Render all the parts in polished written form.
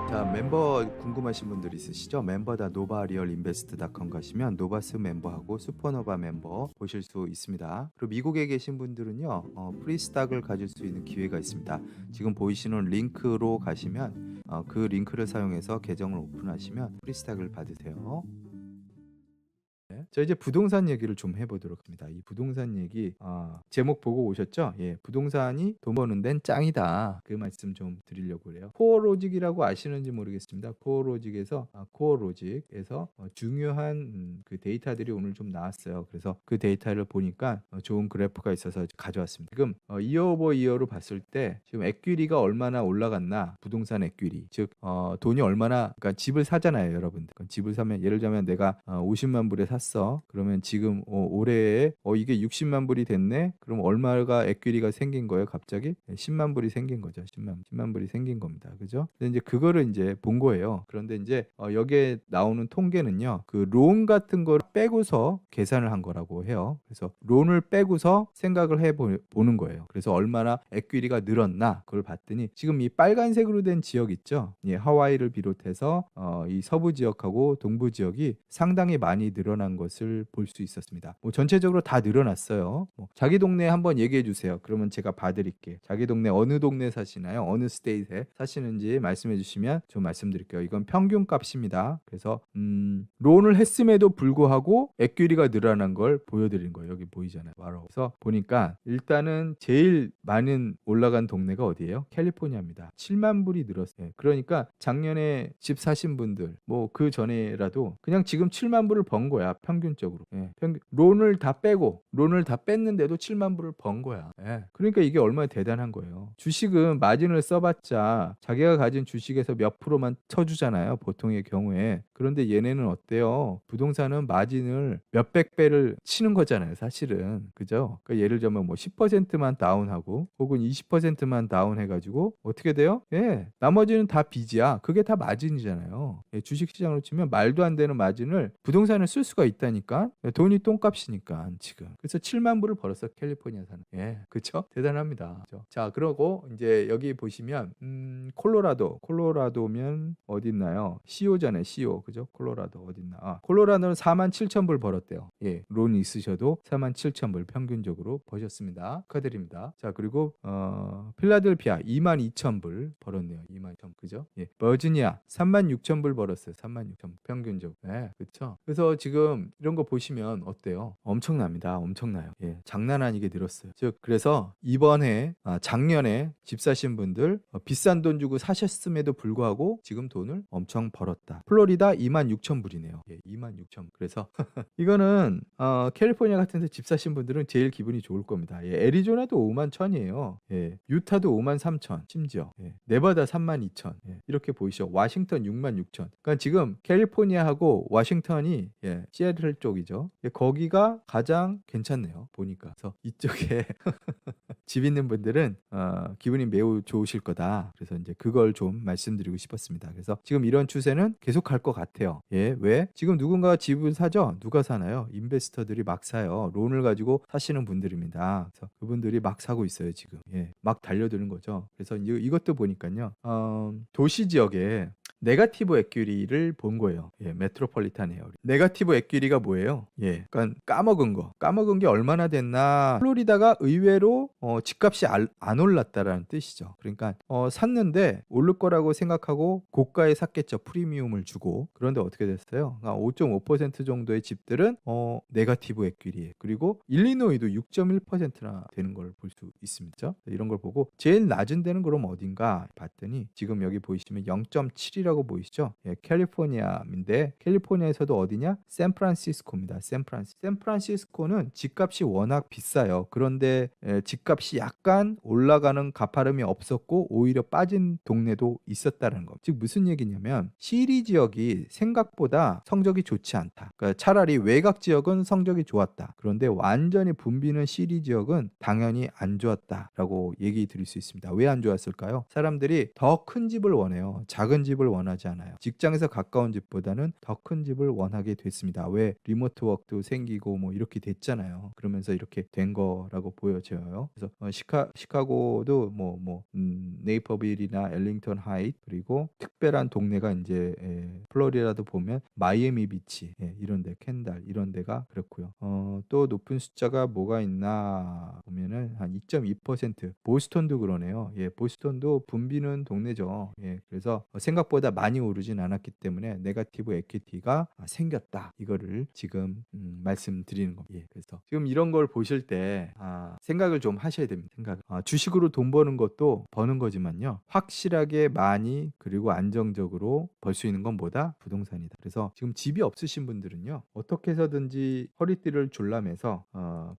자, 멤버 궁금하신 분들 있으시죠? 멤버다 novarialinvest.com 가시면 노바스 멤버하고 슈퍼노바 멤버 보실 수 있습니다. 그리고 미국에 계신 분들은요, 프리스탁을 가질 수 있는 기회가 있습니다. 지금 보이시는 링크로 가시면 그 링크를 사용해서 계정을 오픈하시면 프리스탁을 받으세요. 네. 자, 이제 부동산 얘기를 좀 해보도록 합니다. 이 부동산 얘기 제목 보고 오셨죠? 예, 부동산이 돈 버는 데는 짱이다. 그 말씀 좀 드리려고 그래요. 코어로직이라고 아시는지 모르겠습니다. 코어로직에서 중요한 그 데이터들이 오늘 좀 나왔어요. 그래서 그 데이터를 보니까 좋은 그래프가 있어서 가져왔습니다. 지금 이어 오버 이어로 봤을 때 지금 에퀴리가 얼마나 올라갔나, 부동산 에퀴리, 즉 돈이 얼마나, 그러니까 집을 사잖아요, 여러분들. 그러니까 집을 사면, 예를 들면 내가 50만 불에 샀어. 그러면 지금 올해에 이게 60만 불이 됐네. 그럼 얼마가 에퀴리가 생긴 거예요? 갑자기 10만 불이 생긴 거죠. 10만 불이 생긴 겁니다. 그죠? 근데 이제 그거를 이제 본 거예요. 그런데 이제 여기에 나오는 통계는요, 그 론 같은 걸 빼고서 계산을 한 거라고 해요. 그래서 론을 빼고서 생각을 해 보는 거예요. 그래서 얼마나 에퀴리가 늘었나 그걸 봤더니 지금 이 빨간색으로 된 지역 있죠? 예, 하와이를 비롯해서 이 서부 지역하고 동부 지역이 상당히 많이 늘어난 것을 볼 수 있었습니다. 뭐 전체적으로 다 늘어났어요. 자기 동네 한번 얘기해 주세요. 그러면 제가 봐드릴게요. 자기 동네 어느 동네 사시나요? 어느 스테이트에 사시는지 말씀해 주시면 좀 말씀드릴게요. 이건 평균 값입니다. 그래서 론을 했음에도 불구하고 에퀴리가 늘어난 걸 보여드린 거예요. 여기 보이잖아요. 바로. 그래서 보니까 일단은 제일 많은 올라간 동네가 어디예요? 캘리포니아입니다. 7만 불이 늘었어요. 그러니까 작년에 집 사신 분들, 뭐 그 전에라도 그냥 지금 7만 불을 번 거야. 평균적으로. 예, 론을 다 뺐는데도 7만 불을 번 거야. 예, 그러니까 이게 얼마나 대단한 거예요. 주식은 마진을 써봤자 자기가 가진 주식에서 몇 프로만 쳐주잖아요, 보통의 경우에. 그런데 얘네는 어때요? 부동산은 마진을 몇백 배를 치는 거잖아요, 사실은. 그죠? 그러니까 예를 들면 뭐 10%만 다운하고 혹은 20%만 다운해가지고 어떻게 돼요? 예, 나머지는 다 빚이야. 그게 다 마진이잖아요. 예, 주식시장으로 치면 말도 안 되는 마진을 부동산을 쓸 수가 있다니까. 예, 돈이 똥값이니까 지금. 그래서 7만 불을 벌었어, 캘리포니아 사는. 예, 그쵸? 대단합니다. 그쵸? 자, 그러고 이제 여기 보시면 콜로라도면 어디 있나요? CO잖아요, CO. 그죠? 콜로라도 어디 있나? 콜로라도는 4만 7천 불 벌었대요. 예, 론 있으셔도 4만 7천 불 평균적으로 버셨습니다. 축하드립니다. 자, 그리고 필라델피아 2만 2천 불 벌었네요. 2만 2천, 그죠? 예, 버지니아 3만 6천 불 벌었어요. 3만 6천 평균적으로. 예, 그렇죠? 그래서 지금 이런 거 보시면 어때요? 엄청납니다. 엄청나요. 예, 장난 아니게 늘었어요. 즉 그래서 이번에 작년에 집 사신 분들 비싼 돈 주고 사셨음에도 불구하고 지금 돈을 엄청 벌었다. 플로리다 2만 6천 불이네요. 예, 2만 6천. 그래서 이거는 캘리포니아 같은 데 집 사신 분들은 제일 기분이 좋을 겁니다. 예, 애리조나도 5만 천이에요. 예, 유타도 5만 3천, 심지어. 예, 네바다 3만 2천. 예, 이렇게 보이시죠? 와싱턴 6만 6천. 그러니까 지금 캘리포니아하고 워싱턴이, 예, 시애틀 쪽이죠. 예, 거기가 가장 괜찮네요, 보니까. 그래서 이쪽에 집 있는 분들은 기분이 매우 좋으실 거다. 그래서 이제 그걸 좀 말씀드리고 싶었습니다. 그래서 지금 이런 추세는 계속 갈 것 같아요. 예, 왜? 지금 누군가가 집을 사죠? 누가 사나요? 인베스터들이 막 사요. 론을 가지고 사시는 분들입니다. 그래서 그분들이 막 사고 있어요, 지금. 예, 막 달려드는 거죠. 그래서 이것도 보니까요. 도시 지역에 네거티브 에퀴리를 본 거예요. 예, 메트로폴리탄 에어리. 네거티브 에퀴리가 뭐예요? 예, 그러니까 까먹은 게 얼마나 됐나. 플로리다가 의외로 집값이 안 올랐다라는 뜻이죠. 그러니까 샀는데 오를 거라고 생각하고 고가에 샀겠죠. 프리미엄을 주고. 그런데 어떻게 됐어요? 5.5% 정도의 집들은 네거티브 에퀴리에. 그리고 일리노이도 6.1%나 되는 걸 볼 수 있습니다. 이런 걸 보고 제일 낮은 데는 그럼 어딘가 봤더니 지금 여기 보이시면 0.7이라고 C라고 보이시죠? 예, 캘리포니아인데 캘리포니아에서도 어디냐? 샌프란시스코입니다. 샌프란시스코는 집값이 워낙 비싸요. 그런데 집값이 약간 올라가는 가파름이 없었고 오히려 빠진 동네도 있었다는 거. 즉 무슨 얘기냐면 시리 지역이 생각보다 성적이 좋지 않다. 그러니까 차라리 외곽 지역은 성적이 좋았다. 그런데 완전히 붐비는 시리 지역은 당연히 안 좋았다라고 얘기 드릴 수 있습니다. 왜 안 좋았을까요? 사람들이 더 큰 집을 원해요. 작은 집을 원하지 않아요. 직장에서 가까운 집보다는 더 큰 집을 원하게 됐습니다. 왜? 리모트 워크도 생기고 뭐 이렇게 됐잖아요. 그러면서 이렇게 된 거라고 보여져요. 그래서 시카고도 네이퍼빌이나 엘링턴 하이트 그리고 특별한 동네가 이제 플로리다도 보면 마이애미 비치 이런데 켄달 이런 데가 그렇고요. 또 높은 숫자가 뭐가 있나 보면은 한 2.2% 보스턴도 그러네요. 예, 보스턴도 붐비는 동네죠. 예, 그래서 생각보다 많이 오르진 않았기 때문에 네거티브 에퀴티가 생겼다. 이거를 지금 말씀드리는 겁니다. 예, 그래서 지금 이런 걸 보실 때 생각을 좀 하셔야 됩니다. 주식으로 돈 버는 것도 버는 거지만요. 확실하게 많이 그리고 안정적으로 벌 수 있는 건 뭐다? 부동산이다. 그래서 지금 집이 없으신 분들은요. 어떻게 해서든지 허리띠를 졸라매서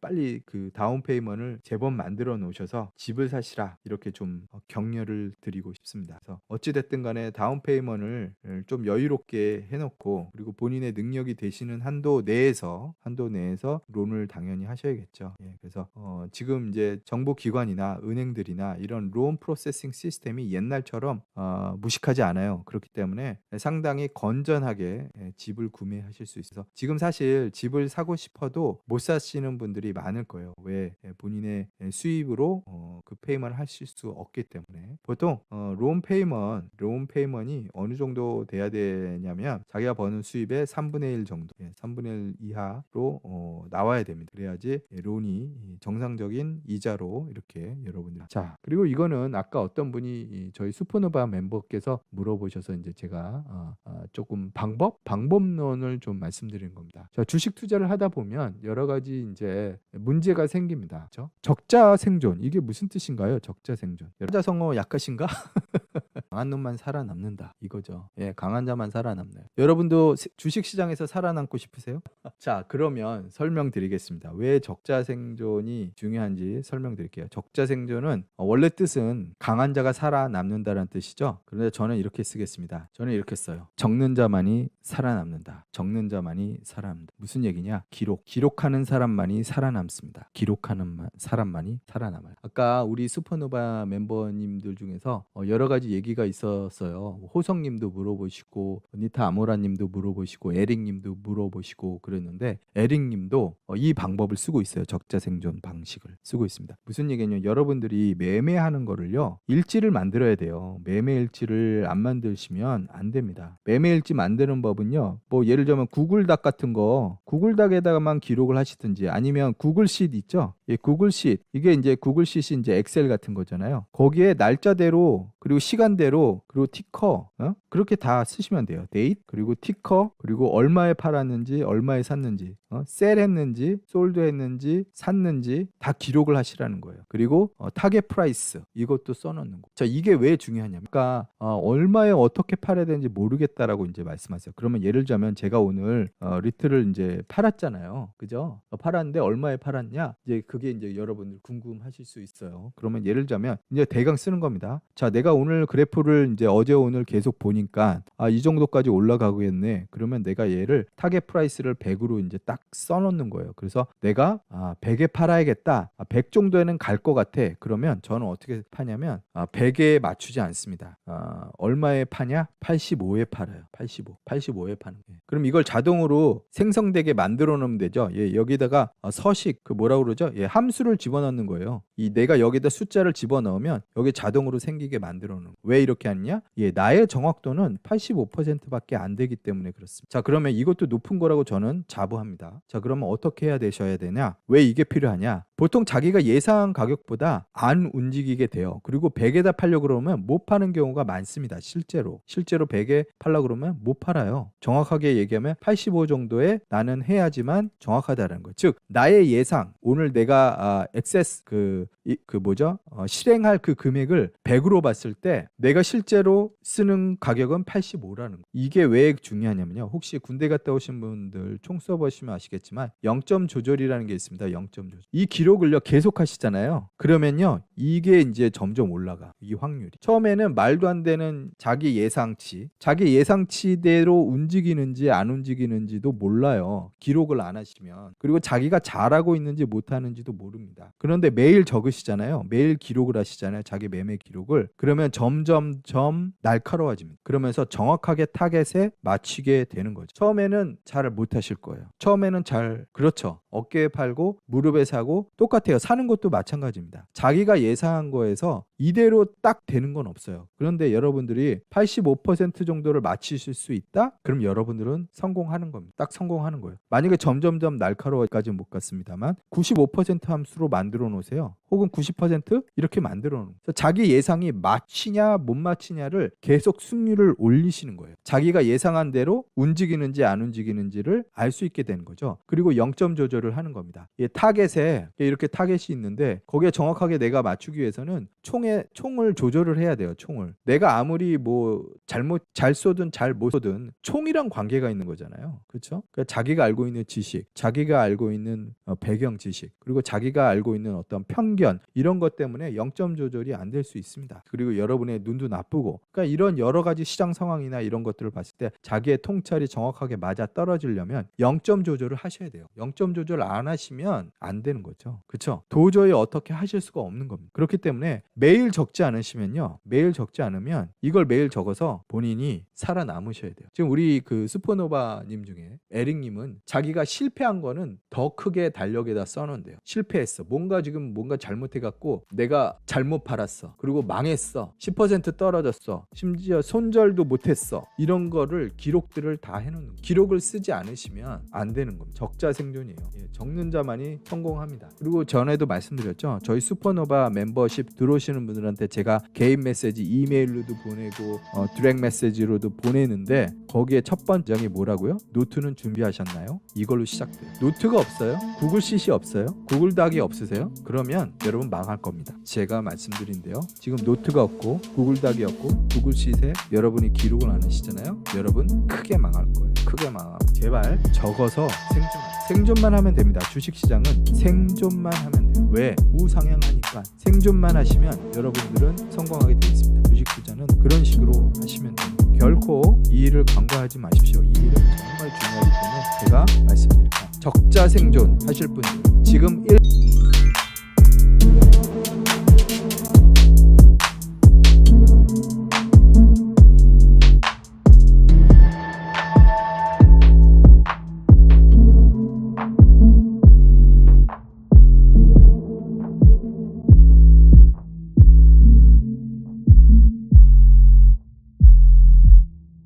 빨리 그 다운 페이먼을 제법 만들어 놓으셔서 집을 사시라 이렇게 좀 격려를 드리고 싶습니다. 그래서 어찌 됐든 간에 다운 페이먼을 좀 여유롭게 해놓고 그리고 본인의 능력이 되시는 한도 내에서 론을 당연히 하셔야겠죠. 예, 그래서 지금 이제 정부 기관이나 은행들이나 이런 론 프로세싱 시스템이 옛날처럼 무식하지 않아요. 그렇기 때문에 상당히 건전하게 집을 구매하실 수 있어서 지금 사실 집을 사고 싶어도 못 사시는 분들이 많을 거예요. 왜? 본인의 수입으로 그 페이먼을 하실 수 없기 때문에 보통 론 페이먼이 어느 정도 돼야 되냐면 자기가 버는 수입의 3분의 1 정도 3분의 1 이하로 나와야 됩니다. 그래야지 론이 정상적인 이자로 이렇게 여러분들 자 그리고 이거는 아까 어떤 분이 저희 슈퍼노바 멤버께서 물어보셔서 이제 제가 조금 방법론을 좀 말씀드리는 겁니다. 자, 주식 투자를 하다 보면 여러 가지 이제 문제가 생깁니다. 그렇죠? 적자 생존 이게 무슨 뜻인가요? 적자 생존. 여자성어 약하신가? 강한 놈만 살아남는다 이거죠. 예, 강한 자만 살아남나요. 여러분도 주식 시장에서 살아남고 싶으세요? 자, 그러면 설명드리겠습니다. 왜 적자 생존이 중요한지 설명드릴게요. 적자 생존은 원래 뜻은 강한 자가 살아남는다라는 뜻이죠. 그런데 저는 이렇게 쓰겠습니다. 저는 이렇게 써요. 적는 자만이 살아남는다. 적는 자만이 살아남는다. 무슨 얘기냐? 기록하는 사람만이 살아남습니다. 기록하는 사람만이 살아남아요. 아까 우리 슈퍼노바 멤버님들 중에서 여러 가지 얘기가 있었어요. 호성님도 물어보시고 니타 아모라님도 물어보시고 에릭님도 물어보시고 그랬는데 에릭님도 이 방법을 쓰고 있어요. 적자 생존 방식을 쓰고 있습니다. 무슨 얘기냐면 여러분들이 매매하는 거를요 일지를 만들어야 돼요. 매매 일지를 안 만드시면 안 됩니다. 매매 일지 만드는 법은요 뭐 예를 들면 구글닥 같은 거 구글닥에다가만 기록을 하시든지 아니면 구글시트 있죠. 예, 구글시트 이게 이제 구글시트이 이제 엑셀 같은 거잖아요. 거기에 날짜대로 그리고 시간대로 그리고 티커 그렇게 다 쓰시면 돼요. 데이트 그리고 티커 그리고 얼마에 팔았는지 얼마에 샀는지 셀했는지 솔드 했는지 샀는지 다 기록을 하시라는 거예요. 그리고 타겟 프라이스 이것도 써놓는 거. 자 이게 왜 중요하냐면 그러니까 얼마에 어떻게 팔아야 되는지 모르겠다라고 이제 말씀하세요. 그러면 예를 들자면 제가 오늘 리트를 이제 팔았잖아요. 그죠? 팔았는데 얼마에 팔았냐? 이제 그게 이제 여러분들 궁금하실 수 있어요. 그러면 예를 들자면 이제 대강 쓰는 겁니다. 자 내가 오늘 그래프를 이제 어제 오늘 계속 보니까 이 정도까지 올라가겠네. 그러면 내가 얘를 타겟 프라이스를 100으로 이제 딱 써놓는 거예요. 그래서 내가 100에 팔아야겠다. 100 정도에는 갈 것 같아. 그러면 저는 어떻게 파냐면 100에 맞추지 않습니다. 얼마에 파냐? 85에 팔아요. 85에 파는 거예요. 그럼 이걸 자동으로 생성되게 만들어 놓으면 되죠. 예, 여기다가 서식 그 뭐라 그러죠? 예, 함수를 집어넣는 거예요. 내가 여기다 숫자를 집어넣으면 여기 자동으로 생기게 만들어 놓는 거예요. 왜 이렇게 하느냐? 예, 나의 정확도는 85%밖에 안 되기 때문에 그렇습니다. 자, 그러면 이것도 높은 거라고 저는 자부합니다. 자, 그러면 어떻게 해야 되셔야 되냐? 왜 이게 필요하냐? 보통 자기가 예상한 가격보다 안 움직이게 돼요. 그리고 100에다 팔려고 그러면 못 파는 경우가 많습니다. 실제로 100에 팔려고 그러면 못 팔아요. 정확하게 얘기하면 85 정도에 나는 해야지만 정확하다는 거예요. 즉 나의 예상 오늘 내가 액세스 실행할 그 금액을 100으로 봤을 봤을 때 내가 실제로 쓰는 가격은 85라는 거. 이게 왜 중요하냐면요. 혹시 군대 갔다 오신 분들 총 써보시면 아시겠지만 0점 조절이라는 게 있습니다. 0점 조절. 이 기록을요 계속 하시잖아요. 그러면요 이게 이제 점점 올라가. 이 확률이. 처음에는 말도 안 되는 자기 예상치대로 움직이는지 안 움직이는지도 몰라요. 기록을 안 하시면. 그리고 자기가 잘하고 있는지 못하는지도 모릅니다. 그런데 매일 적으시잖아요. 매일 기록을 하시잖아요. 자기 매매 기록을. 그러면 점점점 날카로워집니다. 그러면서 정확하게 타겟에 맞추게 되는 거죠. 처음에는 잘 못하실 거예요. 처음에는 그렇죠. 어깨에 팔고 무릎에 사고 똑같아요. 사는 것도 마찬가지입니다. 자기가 예상한 거에서 이대로 딱 되는 건 없어요. 그런데 여러분들이 85% 정도를 맞추실 수 있다? 그럼 여러분들은 성공하는 겁니다. 딱 성공하는 거예요. 만약에 점점점 날카로워까지는 못 갔습니다만 95% 함수로 만들어 놓으세요. 혹은 90% 이렇게 만들어 놓은 거예요. 자기 예상이 맞히냐 못 맞히냐를 계속 승률을 올리시는 거예요. 자기가 예상한 대로 움직이는지 안 움직이는지를 알 수 있게 되는 거죠. 그리고 0점 조절을 하는 겁니다. 타겟에 이렇게 타겟이 있는데 거기에 정확하게 내가 맞추기 위해서는 총을 조절을 해야 돼요. 총을. 내가 아무리 뭐 잘 쏘든 잘 못 쏘든 총이랑 관계가 있는 거잖아요. 그렇죠? 그러니까 자기가 알고 있는 지식, 자기가 알고 있는 배경 지식, 그리고 자기가 알고 있는 어떤 편견 이런 것 때문에 0점 조절이 안 될 수 있습니다. 그리고 여러분의 눈도 나쁘고 그러니까 이런 여러 가지 시장 상황이나 이런 것들을 봤을 때 자기의 통찰이 정확하게 맞아 떨어지려면 0점 조절을 하셔야 돼요. 0점 조절 안 하시면 안 되는 거죠. 그렇죠? 도저히 어떻게 하실 수가 없는 겁니다. 그렇기 때문에 매일 적지 않으시면요. 매일 적지 않으면 이걸 매일 적어서 본인이 살아남으셔야 돼요. 지금 우리 그 슈퍼노바님 중에 에릭님은 자기가 실패한 거는 더 크게 달력에다 써놓은대요. 실패했어. 뭔가 잘못해갖고 내가 잘못 팔았어. 그리고 망했어. 10% 떨어졌어. 심지어 손절도 못했어. 이런 거를 기록들을 다 해놓는 거예요. 기록을 쓰지 않으시면 안 되는 겁니다. 적자 생존이에요. 적는 자만이 성공합니다. 그리고 전에도 말씀드렸죠. 저희 슈퍼노바 멤버십 들어오시는 분들한테 제가 개인 메시지 이메일로도 보내고 디렉 메시지로도 보내는데 거기에 첫 번째이 뭐라고요? 노트는 준비하셨나요? 이걸로 시작돼요. 노트가 없어요? 구글 시트 없어요? 구글 닥이 없으세요? 그러면 여러분 망할 겁니다. 제가 말씀드린데요. 지금 노트가 없고 구글 닥이 없고 구글 시트에 여러분이 기록을 안 하시잖아요. 여러분 크게 망할 거예요. 크게 망하고 제발 적어서 생존만 하면 됩니다. 주식시장은 생존만 하면 돼요. 왜? 우상향하니까 생존만 하시면 여러분들은 성공하게 되어 있습니다. 주식 투자는 그런 식으로 하시면 돼요. 결코 이 일을 간과하지 마십시오. 이 일은 정말 중요하기 때문에 제가 말씀드립니다. 적자 생존 하실 분들 지금